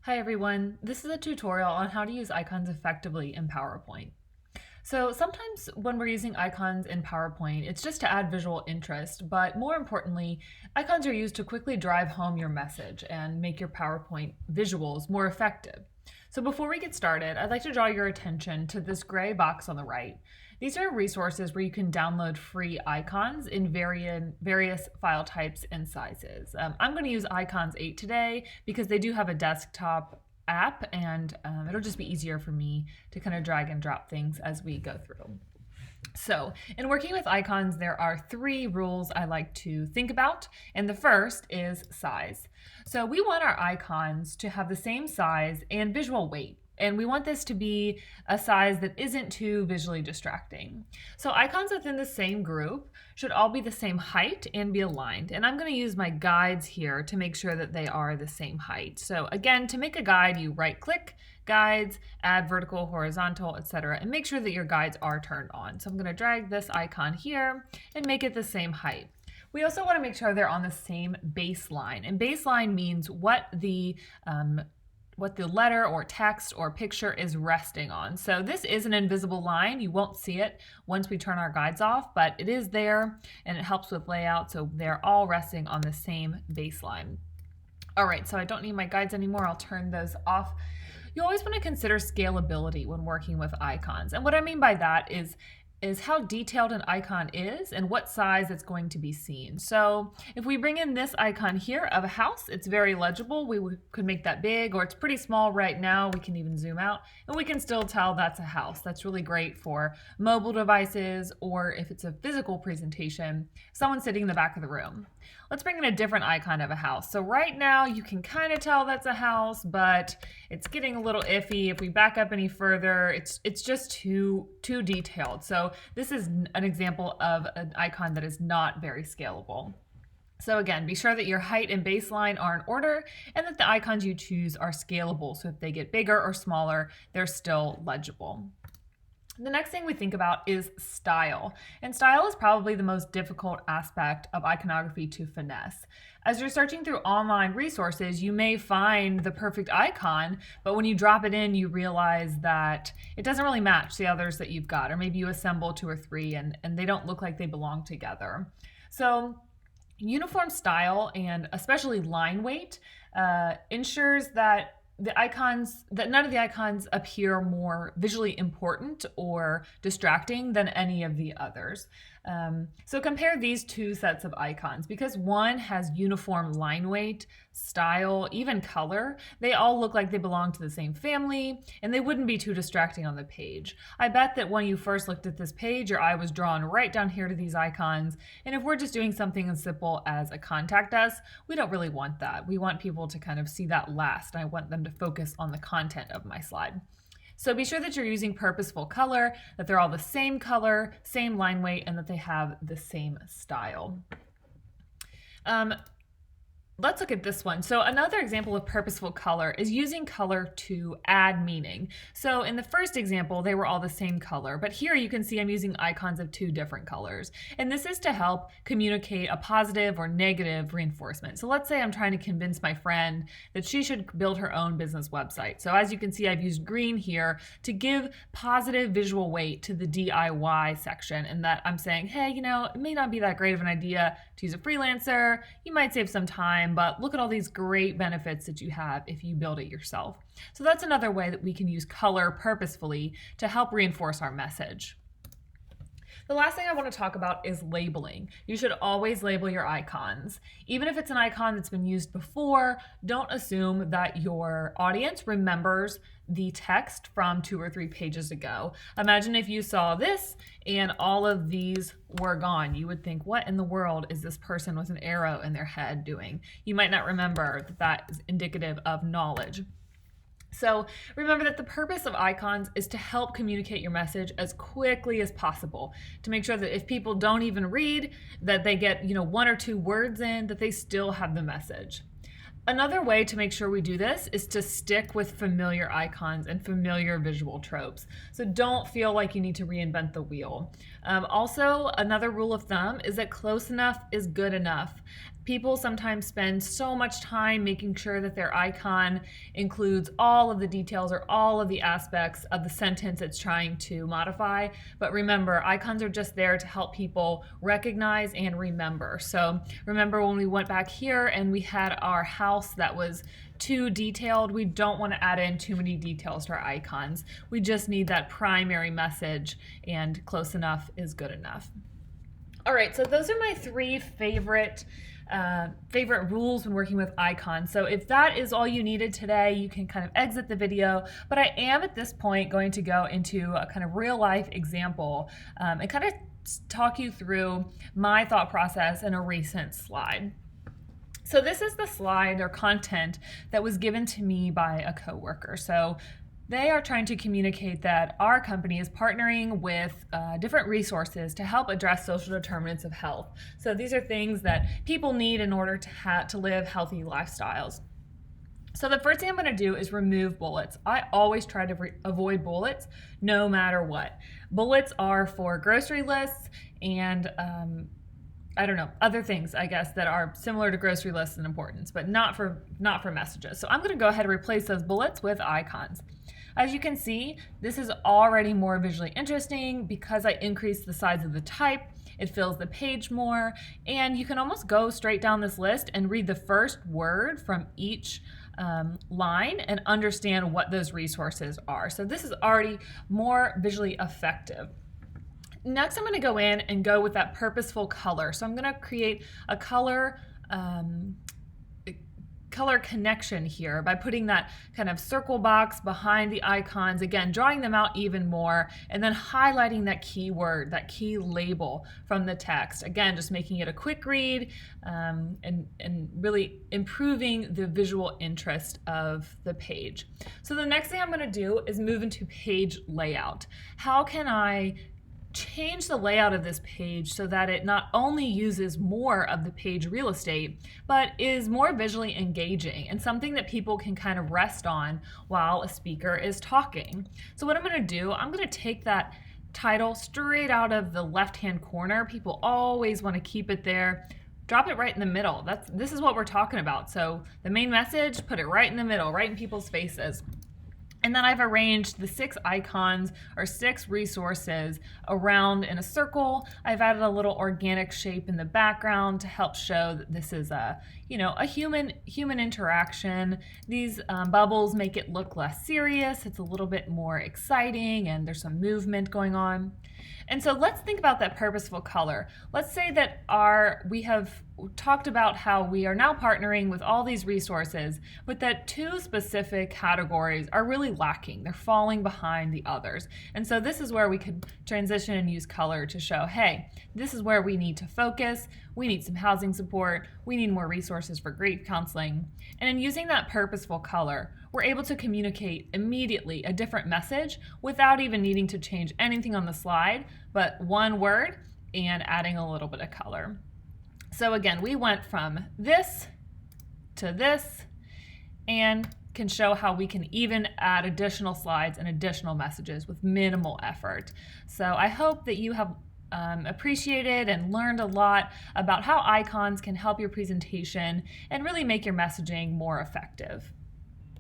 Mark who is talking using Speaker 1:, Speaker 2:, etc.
Speaker 1: Hi everyone, this is a tutorial on how to use icons effectively in PowerPoint. So sometimes when we're using icons in PowerPoint, it's just to add visual interest, but more importantly, icons are used to quickly drive home your message and make your PowerPoint visuals more effective. So before we get started, I'd like to draw your attention to this gray box on the right. These are resources where you can download free icons in various file types and sizes. I'm going to use Icons 8 today because they do have a desktop app, and it'll just be easier for me to kind of drag and drop things as we go through. So in working with icons, there are 3 rules I like to think about, and the first is size. So we want our icons to have the same size and visual weight, and we want this to be a size that isn't too visually distracting. So icons within the same group should all be the same height and be aligned. And I'm going to use my guides here to make sure that they are the same height. So again, to make a guide, you right-click, Guides, add vertical, horizontal, etc., and make sure that your guides are turned on. So I'm going to drag this icon here and make it the same height. We also want to make sure they're on the same baseline, and baseline means what the letter or text or picture is resting on. So this is an invisible line. You won't see it once we turn our guides off, but it is there and it helps with layout, so they're all resting on the same baseline. All right, so I don't need my guides anymore. I'll turn those off. You always want to consider scalability when working with icons. And what I mean by that is how detailed an icon is and what size it's going to be seen. So if we bring in this icon here of a house, it's very legible. We could make that big, or it's pretty small right now. We can even zoom out and we can still tell that's a house. That's really great for mobile devices, or if it's a physical presentation, someone sitting in the back of the room. Let's bring in a different icon of a house. So right now you can kind of tell that's a house, but it's getting a little iffy. If we back up any further, it's just too detailed. So this is an example of an icon that is not very scalable. So again, be sure that your height and baseline are in order and that the icons you choose are scalable. So if they get bigger or smaller, they're still legible. The next thing we think about is style. And style is probably the most difficult aspect of iconography to finesse. As you're searching through online resources, you may find the perfect icon, but when you drop it in, you realize that it doesn't really match the others that you've got, or maybe you assemble 2 or 3 and they don't look like they belong together. So uniform style, and especially line weight, ensures that none of the icons appear more visually important or distracting than any of the others. So compare these 2 sets of icons. Because one has uniform line weight, style, even color, they all look like they belong to the same family, and they wouldn't be too distracting on the page. I bet that when you first looked at this page, your eye was drawn right down here to these icons, and if we're just doing something as simple as a contact us, we don't really want that. We want people to kind of see that last, and I want them to focus on the content of my slide. So be sure that you're using purposeful color, that they're all the same color, same line weight, and that they have the same style. Let's look at this one. So another example of purposeful color is using color to add meaning. So in the first example, they were all the same color, but here you can see I'm using icons of 2 different colors. And this is to help communicate a positive or negative reinforcement. So let's say I'm trying to convince my friend that she should build her own business website. So as you can see, I've used green here to give positive visual weight to the DIY section, and that I'm saying, hey, it may not be that great of an idea to use a freelancer. You might save some time, but look at all these great benefits that you have if you build it yourself. So that's another way that we can use color purposefully to help reinforce our message. The last thing I want to talk about is labeling. You should always label your icons. Even if it's an icon that's been used before, don't assume that your audience remembers the text from 2 or 3 pages ago. Imagine if you saw this and all of these were gone. You would think, what in the world is this person with an arrow in their head doing? You might not remember that that is indicative of knowledge. So remember that the purpose of icons is to help communicate your message as quickly as possible, to make sure that if people don't even read, that they get 1 or 2 words in, that they still have the message. Another way to make sure we do this is to stick with familiar icons and familiar visual tropes. So don't feel like you need to reinvent the wheel. Also, another rule of thumb is that close enough is good enough. People sometimes spend so much time making sure that their icon includes all of the details or all of the aspects of the sentence it's trying to modify. But remember, icons are just there to help people recognize and remember. So remember when we went back here and we had our house that was too detailed, we don't want to add in too many details to our icons. We just need that primary message, and close enough is good enough. All right, so those are my three favorite rules when working with icons. So if that is all you needed today, you can kind of exit the video, but I am at this point going to go into a kind of real life example and kind of talk you through my thought process in a recent slide. So this is the slide or content that was given to me by a coworker. So they are trying to communicate that our company is partnering with different resources to help address social determinants of health. So these are things that people need in order to live healthy lifestyles. So the first thing I'm going to do is remove bullets. I always try to avoid bullets no matter what. Bullets are for grocery lists and I don't know, other things, I guess, that are similar to grocery lists in importance, but not for messages. So I'm going to go ahead and replace those bullets with icons. As you can see, this is already more visually interesting because I increased the size of the type. It fills the page more, and you can almost go straight down this list and read the first word from each line and understand what those resources are. So this is already more visually effective. Next, I'm going to go in and go with that purposeful color. So I'm going to create a color connection here by putting that kind of circle box behind the icons, again, drawing them out even more, and then highlighting that keyword, that key label from the text. Again, just making it a quick read and really improving the visual interest of the page. So the next thing I'm going to do is move into page layout. How can I change the layout of this page so that it not only uses more of the page real estate, but is more visually engaging and something that people can kind of rest on while a speaker is talking? So what I'm going to do, I'm going to take that title straight out of the left-hand corner. People always want to keep it there. Drop it right in the middle. This is what we're talking about. So the main message, put it right in the middle, right in people's faces. And then I've arranged the 6 icons or 6 resources around in a circle. I've added a little organic shape in the background to help show that this is a human interaction. These bubbles make it look less serious. It's a little bit more exciting, and there's some movement going on. And so let's think about that purposeful color. Let's say that we have talked about how we are now partnering with all these resources, but that 2 specific categories are really lacking. They're falling behind the others. And so this is where we could transition and use color to show, hey, this is where we need to focus. We need some housing support. We need more resources for grief counseling. And in using that purposeful color, we're able to communicate immediately a different message without even needing to change anything on the slide, but one word and adding a little bit of color. So again, we went from this to this and can show how we can even add additional slides and additional messages with minimal effort. So I hope that you have appreciated and learned a lot about how icons can help your presentation and really make your messaging more effective.